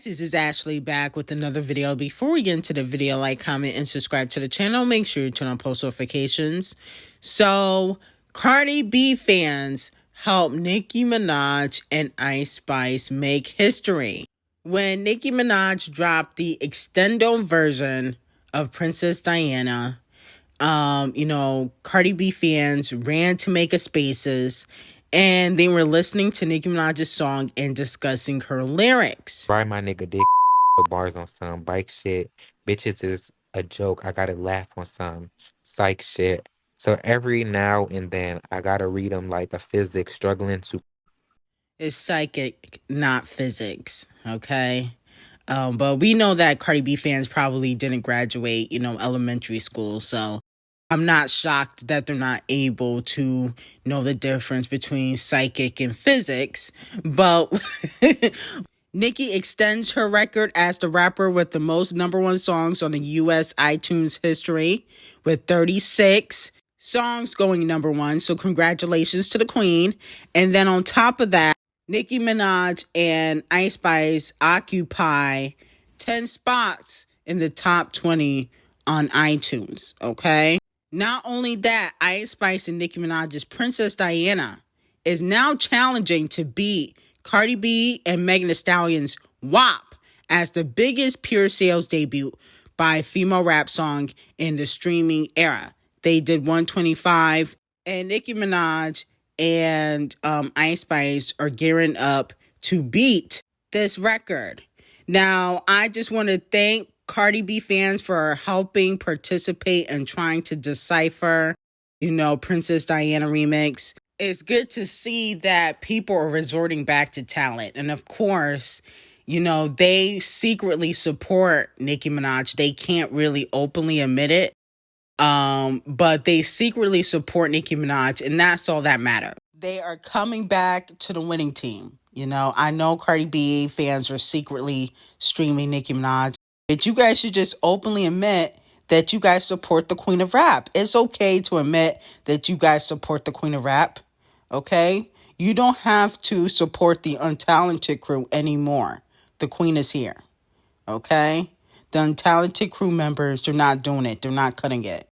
This is Ashley back with another video. Before we get into the video, like, comment, and subscribe to the channel. Make sure you turn on post notifications. So, Cardi B fans help Nicki Minaj and Ice Spice make history. When Nicki Minaj dropped the extendo version of Princess Diana, Cardi B fans ran to make a spaces, and they were listening to Nicki Minaj's song and discussing her lyrics. Ride my nigga dick bars on some bike shit. Bitches is a joke. I gotta laugh on some psych shit. So every now and then I gotta read them like a physics struggling to. It's psychic, not physics, okay? But we know that Cardi B fans probably didn't graduate, elementary school. So I'm not shocked that they're not able to know the difference between psychic and physics. But Nicki extends her record as the rapper with the most #1 songs on the U.S. iTunes history, with 36 songs going #1. So congratulations to the queen. And then on top of that, Nicki Minaj and Ice Spice occupy 10 spots in the top 20 on iTunes, okay? Not only that, Ice Spice and Nicki Minaj's Princess Diana is now challenging to beat Cardi B and Megan Thee Stallion's WAP as the biggest pure sales debut by a female rap song in the streaming era. They did 125, and Nicki Minaj and Ice Spice are gearing up to beat this record. Now, I just want to thank Cardi B fans for helping participate and trying to decipher, Princess Diana remix. It's good to see that people are resorting back to talent. And of course, they secretly support Nicki Minaj. They can't really openly admit it. But they secretly support Nicki Minaj, and that's all that matters. They are coming back to the winning team. I know Cardi B fans are secretly streaming Nicki Minaj, but you guys should just openly admit that you guys support the queen of rap. It's okay to admit that you guys support the queen of rap, okay? You don't have to support the untalented crew anymore. The queen is here, okay? The untalented crew members, they're not doing it. They're not cutting it.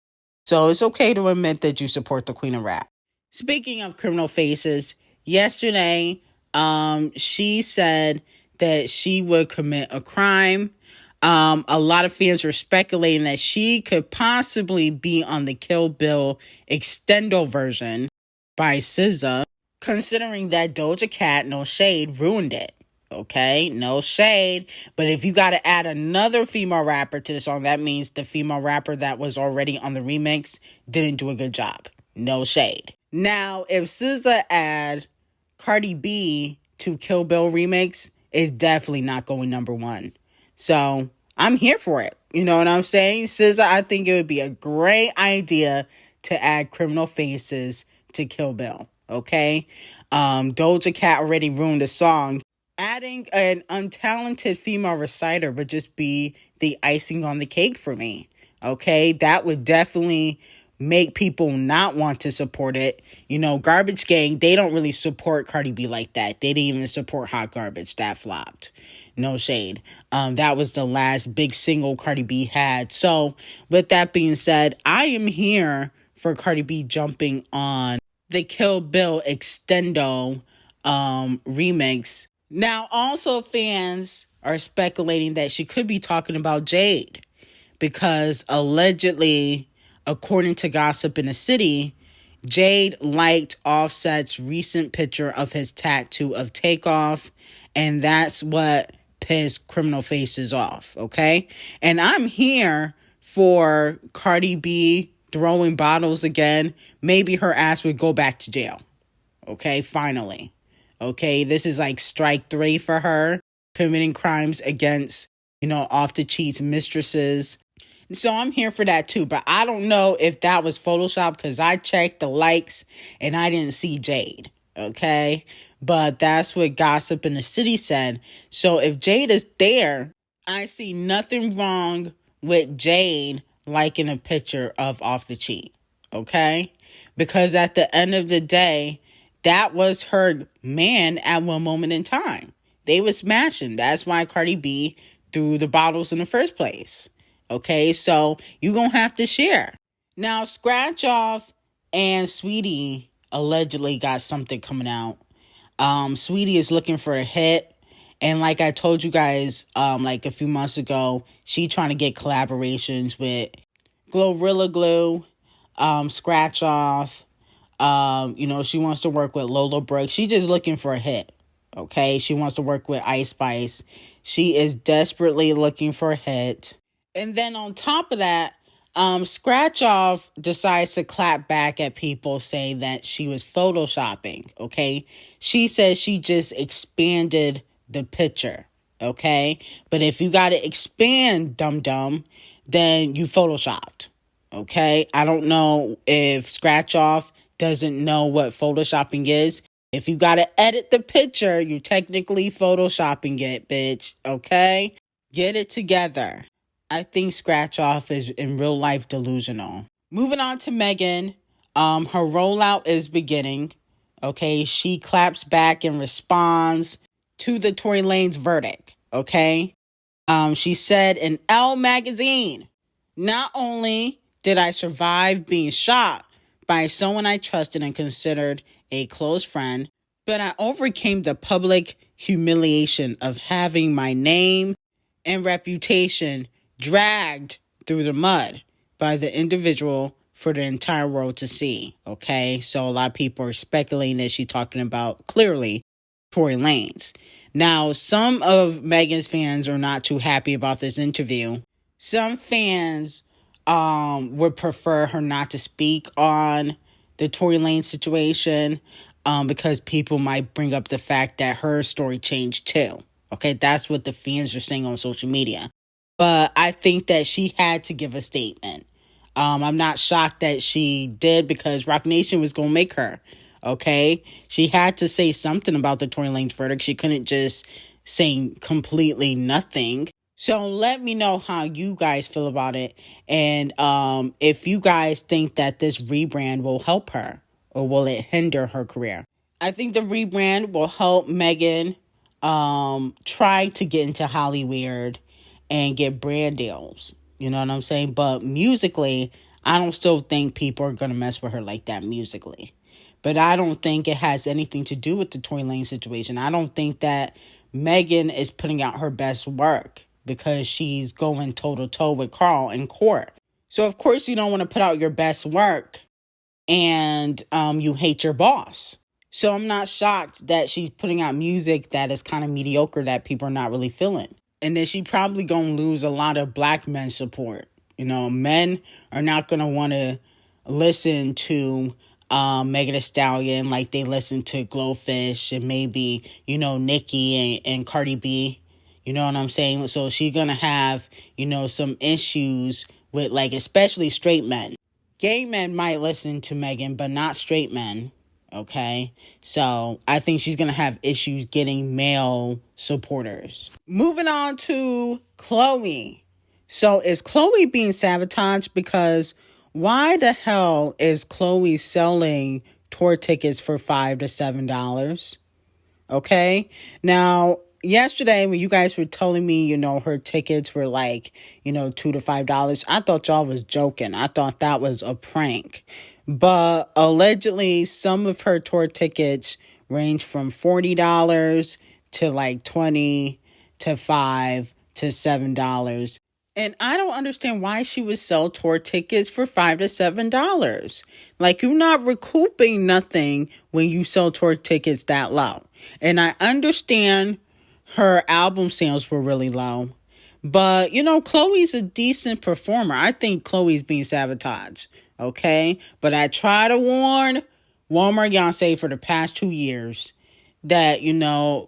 So it's okay to admit that you support the queen of rap. Speaking of criminal faces, yesterday, she said that she would commit a crime. A lot of fans are speculating that she could possibly be on the Kill Bill extendo version by SZA, considering that Doja Cat, no shade, ruined it. Okay, no shade. But if you got to add another female rapper to the song, that means the female rapper that was already on the remix didn't do a good job. No shade. Now, if SZA add Cardi B to Kill Bill remix, it's definitely not going #1. So I'm here for it. You know what I'm saying? SZA, I think it would be a great idea to add criminal faces to Kill Bill. Okay? Doja Cat already ruined the song. Adding an untalented female reciter would just be the icing on the cake for me. Okay? That would definitely make people not want to support it. Garbage Gang, they don't really support Cardi B like that. They didn't even support Hot Garbage. That flopped. No shade. That was the last big single Cardi B had. So, with that being said, I am here for Cardi B jumping on the Kill Bill extendo remix. Now, also fans are speculating that she could be talking about Jade, because allegedly, according to Gossip in the City, Jade liked Offset's recent picture of his tattoo of Takeoff, and that's what pissed criminal faces off, okay? And I'm here for Cardi B throwing bottles again. Maybe her ass would go back to jail, okay? Finally. Okay, this is like strike 3 for her, committing crimes against, off the cheats mistresses. So I'm here for that too, but I don't know if that was Photoshop, because I checked the likes and I didn't see Jade, okay? But that's what Gossip in the City said. So if Jade is there, I see nothing wrong with Jade liking a picture of Off the Cheat, okay? Because at the end of the day, that was her man at one moment in time. They was smashing. That's why Cardi B threw the bottles in the first place. Okay, so you gonna have to share. Now, Scratch Off and Sweetie allegedly got something coming out. Sweetie is looking for a hit. And like I told you guys, like a few months ago, she trying to get collaborations with Glorilla Glue, Scratch Off. She wants to work with Lola Brooke. She just looking for a hit. Okay, she wants to work with Ice Spice. She is desperately looking for a hit. And then on top of that, Scratch Off decides to clap back at people saying that she was photoshopping. Okay, she says she just expanded the picture. Okay, but if you got to expand, dum-dum, then you photoshopped. Okay, I don't know if Scratch Off doesn't know what photoshopping is. If you got to edit the picture, you technically photoshopping it, bitch. Okay, get it together. I think Scratch Off is in real life delusional. Moving on to Megan. Her rollout is beginning. Okay, she claps back and responds to the Tory Lanez verdict. Okay, she said in Elle magazine, "Not only did I survive being shot by someone I trusted and considered a close friend, but I overcame the public humiliation of having my name and reputation dragged through the mud by the individual for the entire world to see." Okay, so a lot of people are speculating that she's talking about, clearly, Tory Lanez. Now, some of Megan's fans are not too happy about this interview. Some fans would prefer her not to speak on the Tory Lanez situation because people might bring up the fact that her story changed too. Okay, that's what the fans are saying on social media. But I think that she had to give a statement. I'm not shocked that she did because Roc Nation was going to make her. Okay, she had to say something about the Tory Lanez verdict. She couldn't just say completely nothing. So let me know how you guys feel about it. And if you guys think that this rebrand will help her or will it hinder her career. I think the rebrand will help Megan try to get into Hollywood and get brand deals. You know what I'm saying? But musically, I don't still think people are going to mess with her like that musically. But I don't think it has anything to do with the Tory Lanez situation. I don't think that Megan is putting out her best work because she's going toe-to-toe with Carl in court. So, of course, you don't want to put out your best work and you hate your boss. So I'm not shocked that she's putting out music that is kind of mediocre that people are not really feeling. And then she probably going to lose a lot of black men support. You know, men are not going to want to listen to Megan Thee Stallion like they listen to Glowfish and maybe, Nicki and Cardi B. You know what I'm saying? So she's going to have, some issues with, like, especially straight men. Gay men might listen to Megan, but not straight men. Okay? So I think she's going to have issues getting male supporters. Moving on to Chloe. So is Chloe being sabotaged? Because why the hell is Chloe selling tour tickets for $5 to $7? Okay? Now, yesterday when you guys were telling me, her tickets were like, $2 to $5, I thought y'all was joking. I thought that was a prank. But allegedly, some of her tour tickets range from $40 to like $20 to $5 to $7. And I don't understand why she would sell tour tickets for $5 to $7. Like, you're not recouping nothing when you sell tour tickets that low. And I understand her album sales were really low. But, Chloe's a decent performer. I think Chloe's being sabotaged. Okay? But I try to warn Walmart Beyonce for the past 2 years that,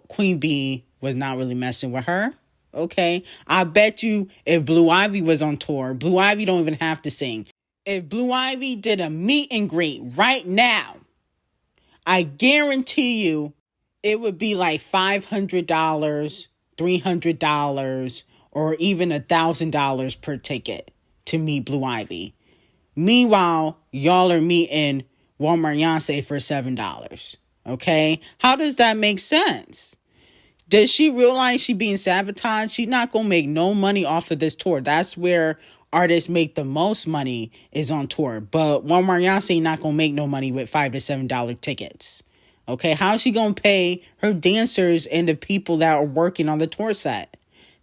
Queen Bee was not really messing with her. Okay, I bet you if Blue Ivy was on tour, Blue Ivy don't even have to sing. If Blue Ivy did a meet and greet right now, I guarantee you it would be like $500, $300, or even $1,000 per ticket to meet Blue Ivy. Meanwhile, y'all are meeting Walmart Beyonce for $7. Okay, how does that make sense? Does she realize she being sabotaged? She's not gonna make no money off of this tour. That's where artists make the most money, is on tour. But One More Yonsei not gonna make no money with $5 to $7 tickets. Okay, how's she gonna pay her dancers and the people that are working on the tour set?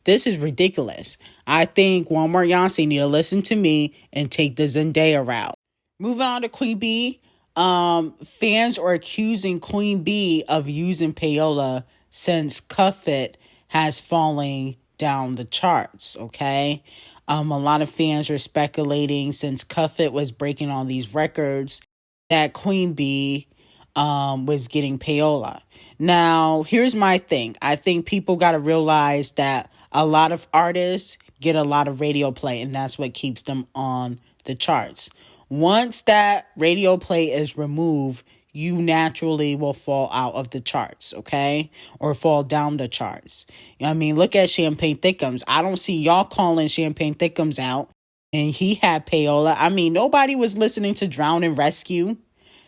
This is ridiculous. I think One More Yonsei need to listen to me and take the Zendaya route. Moving on to Queen B. Fans are accusing Queen B of using payola since Cuff It has fallen down the charts, okay? A lot of fans are speculating, since Cuff It was breaking all these records, that Queen B was getting payola. Now, here's my thing. I think people got to realize that a lot of artists get a lot of radio play, and that's what keeps them on the charts. Once that radio play is removed, you naturally will fall out of the charts, okay? Or fall down the charts. I mean, look at Champagne Thickums. I don't see y'all calling Champagne Thickums out, and he had payola. I mean, nobody was listening to Drown and Rescue.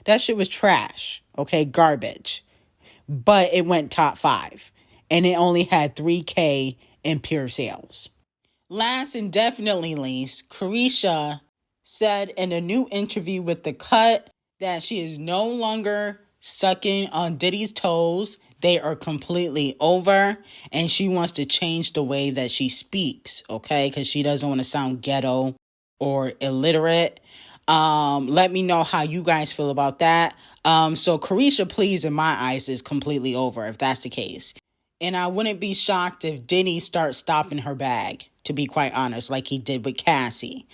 That shit was trash, okay? Garbage. But it went top 5, and it only had 3K in pure sales. Last and definitely least, Carisha said in a new interview with The Cut that she is no longer sucking on Diddy's toes. They are completely over, and she wants to change the way that she speaks, okay? Because she doesn't want to sound ghetto or illiterate. Let me know how you guys feel about that. So Carisha Please, in my eyes, is completely over, if that's the case. And I wouldn't be shocked if Diddy starts stopping her bag, to be quite honest, like he did with Cassie.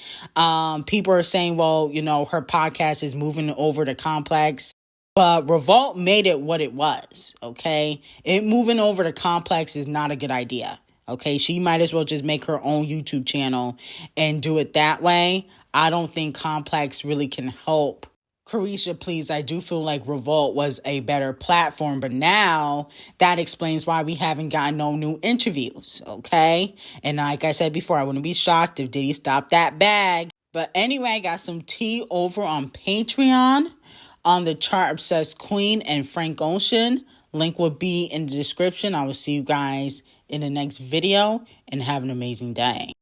People are saying, well, you know, her podcast is moving over to Complex. But Revolt made it what it was, okay? It moving over to Complex is not a good idea, okay? She might as well just make her own YouTube channel and do it that way. I don't think Complex really can help Carisha Please. I do feel like Revolt was a better platform, but now that explains why we haven't gotten no new interviews, okay? And like I said before, I wouldn't be shocked if Diddy stopped that bag. But anyway, I got some tea over on Patreon on the Chart Obsessed Queen and Frank Ocean. Link will be in the description. I will see you guys in the next video, and have an amazing day.